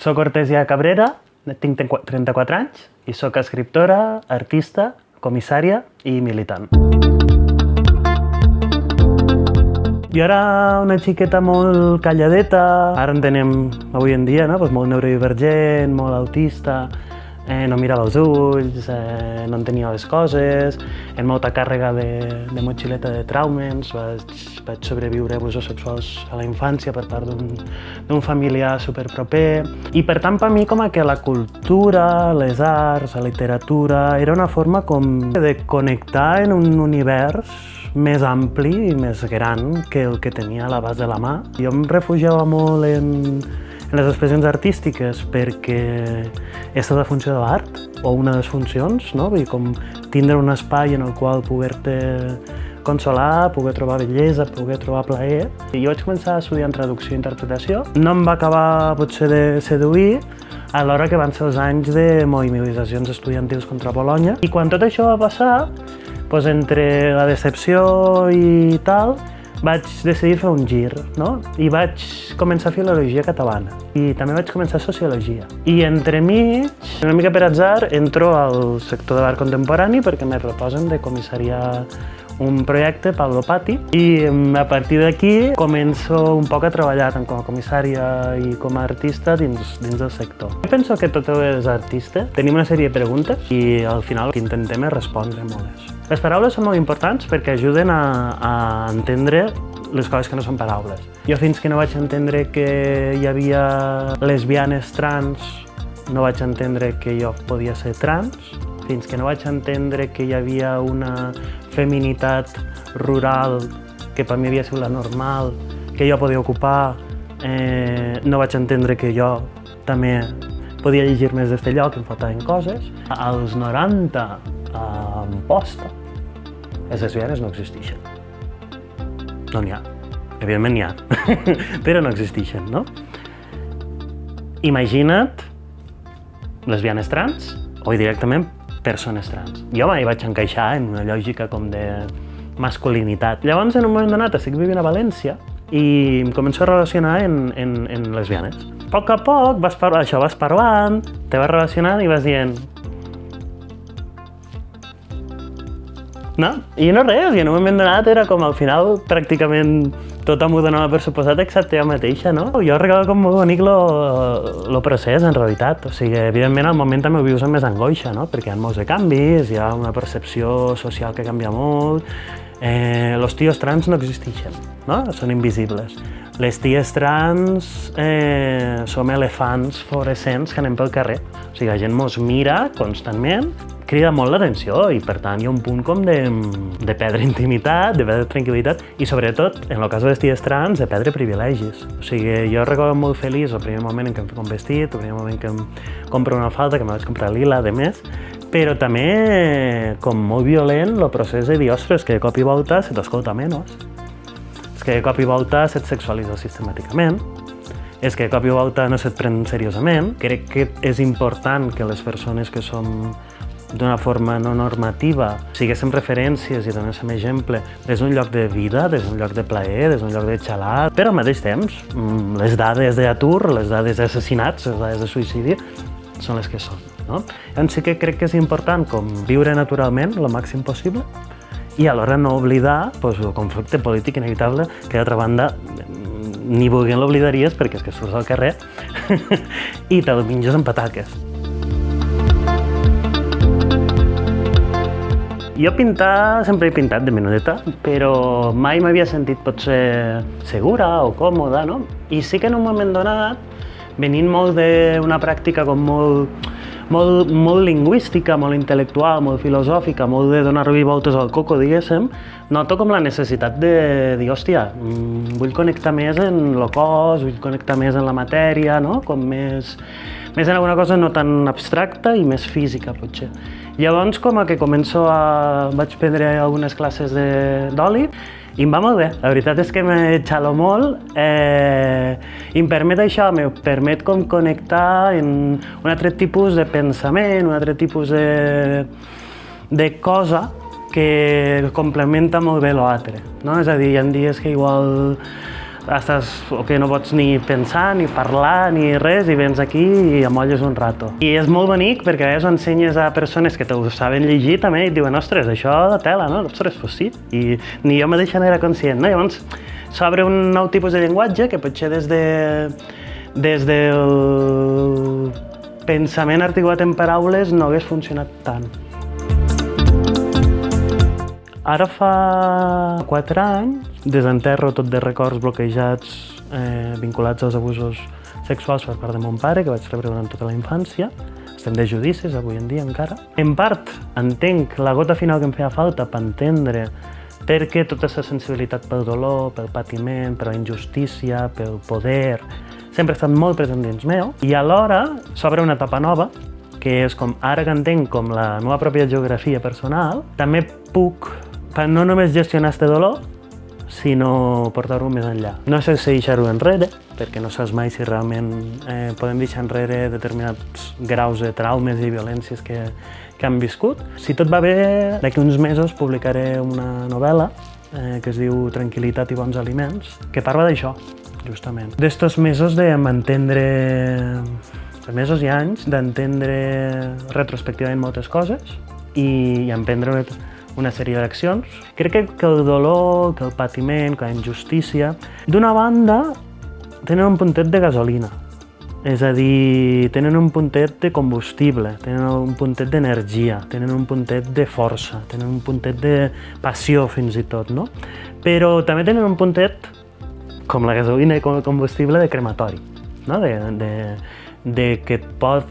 Soc Hortèsia Cabrera, tinc 34 anys i soc escriptora, artista, comissària i militant. Jo era una xiqueta molt calladeta, ara entenem avui en dia, no? Molt neurodivergent, molt autista, no mirava els ulls, no entenia les coses, amb molta càrrega de motxileta de traumes, vaig sobreviure a abusos sexuals a la infància per part d'un familiar superproper. I per tant, per mi, com que la cultura, les arts, la literatura, era una forma com de connectar en un univers més ampli i més gran que el que tenia a l'abast de la mà. Jo em refugiava molt en les expressions artístiques perquè aquesta és la funció de l'art, o una de les funcions, no? Vull dir, com tindre un espai en el qual poder-te consolar, poder trobar bellesa, poder trobar plaer. I jo vaig començar a estudiar traducció i interpretació. No em va acabar potser de seduir alhora que van ser els anys de mobilitzacions estudiantils contra Polònia. I quan tot això va passar, doncs entre la decepció i tal, vaig decidir fer un gir, no? I vaig començar filologia catalana. I també vaig començar sociologia. I entremig, una mica per atzar, entro al sector de l'art contemporani perquè me proposen de comissariar un projecte, Pablo Patti, i a partir d'aquí començo un poc a treballar tant com a comissària i com a artista dins del sector. Jo penso que tots els artistes tenim una sèrie de preguntes i al final el que intentem és respondre moltes. Les paraules són molt importants perquè ajuden a entendre les coses que no són paraules. Jo fins que no vaig entendre que hi havia lesbianes trans, no vaig entendre que jo podia ser trans, fins que no vaig entendre que hi havia una feminitat rural que per mi havia sigut la normal, que jo podia ocupar, no vaig entendre que jo també podia llegir més d'este lloc, em faltaven coses. Als 90, a Amposta, les lesbianes no existeixen. No n'hi ha. Evidentment n'hi ha, però no existeixen, no? Imagina't lesbianes trans o directament persones trans. Jo mai vaig encaixar en una lògica com de masculinitat. Llavors, en un moment donat, estic vivint a València i em començo a relacionar en lesbianes. A poc, vas parlant, te vas relacionant i vas dient... No? I no res, i en un moment donat era com al final pràcticament tothom ho donava per suposat excepte jo mateixa, no? Jo recordo com molt bonic el procés, en realitat. O sigui, evidentment, al moment també ho vius amb més angoixa, no? Perquè hi ha molts de canvis, hi ha una percepció social que canvia molt. Los tios trans no existeixen, no? Són invisibles. Les ties trans som elefants fluorescents que anem pel carrer. O sigui, la gent mos mira constantment, crida molt l'atenció i, per tant, hi ha un punt com de perdre intimitat, de perdre tranquil·litat i, sobretot, en el cas de les ties trans, de perdre privilegis. O sigui, jo recordo molt feliç el primer moment en què em fico un vestit, el primer moment que em compro una falda, que me vaig comprar lila, de més, però també com molt violent el procés de dir, ostres, que de cop i volta se t'escolta menys, és que de cop i volta se't sexualitza sistemàticament, és que de cop i volta no se't pren seriosament. Crec que és important que les persones que som d'una forma no normativa siguéssim referències i donéssim exemple des d'un lloc de vida, des d'un lloc de plaer, des d'un lloc de xalar, però al mateix temps les dades d'atur, les dades d'assassinats, les dades de suïcidi són les que són, no? Llavors sí que crec que és important com viure naturalment el màxim possible i alhora no oblidar el conflicte polític inevitable que d'altra banda ni volguent l'oblidaries perquè és que surts al carrer i te'l menges amb pataques. Jo pintar, sempre he pintat de menudeta, però mai m'havia sentit potser segura o còmoda, no? I sí que en un moment donat, venint molt d'una pràctica com molt lingüística, molt intel·lectual, molt filosòfica, molt de donar-li voltes al coco, diguéssim, noto com la necessitat de dir, hòstia, vull connectar més en el cos, vull connectar més en la matèria, no? Com més en alguna cosa no tan abstracta i més física, potser. Llavors, com que vaig prendre algunes classes d'oli i em va molt bé. La veritat és que me xalo molt i em permet això, me permet com connectar en un altre tipus de pensament, un altre tipus de cosa que complementa molt bé l'altre, no? És a dir, hi ha dies que igual o que no pots ni pensar, ni parlar, ni res, i vens aquí i amolles un rato. I és molt bonic perquè a vegades ho ensenyes a persones que t'ho saben llegir també i et diuen, ostres, això de tela, no? Ostres, pues sí. I ni jo mateixa n'era conscient, no? Llavors s'obre un nou tipus de llenguatge que potser des del pensament articulat en paraules no hagués funcionat tant. Ara fa 4 anys desenterro tot de records bloquejats vinculats als abusos sexuals per part de mon pare, que vaig rebre durant tota la infància. Estem de judicis avui en dia encara. En part entenc la gota final que em feia falta per entendre per què tota aquesta sensibilitat pel dolor, pel patiment, per la injustícia, pel poder, sempre ha estat molt present dins meu. I alhora s'obre una etapa nova, que és com ara que entenc com la meva pròpia geografia personal, també puc no només gestionar aquest dolor, sinó portar-ho més enllà. No sé si deixar-ho enrere, perquè no saps mai si realment podem deixar enrere determinats graus de traumes i violències que han viscut. Si tot va bé, d'aquí uns mesos publicaré una novel·la que es diu Tranquil·litat i bons aliments, que parla d'això, justament. D'estos mesos de mesos i anys, d'entendre retrospectivament moltes coses i emprendre una sèrie d'accions. Crec que el dolor, que el patiment, que la injustícia, d'una banda, tenen un puntet de gasolina. És a dir, tenen un puntet de combustible, tenen un puntet d'energia, tenen un puntet de força, tenen un puntet de passió, fins i tot, no? Però també tenen un puntet, com la gasolina i com el combustible, de crematori, no? De que et pot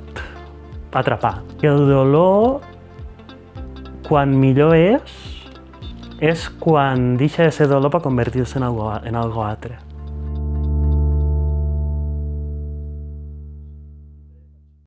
atrapar. El dolor, quan millor és quan deixa de ser dolor per convertir-se en algo altre.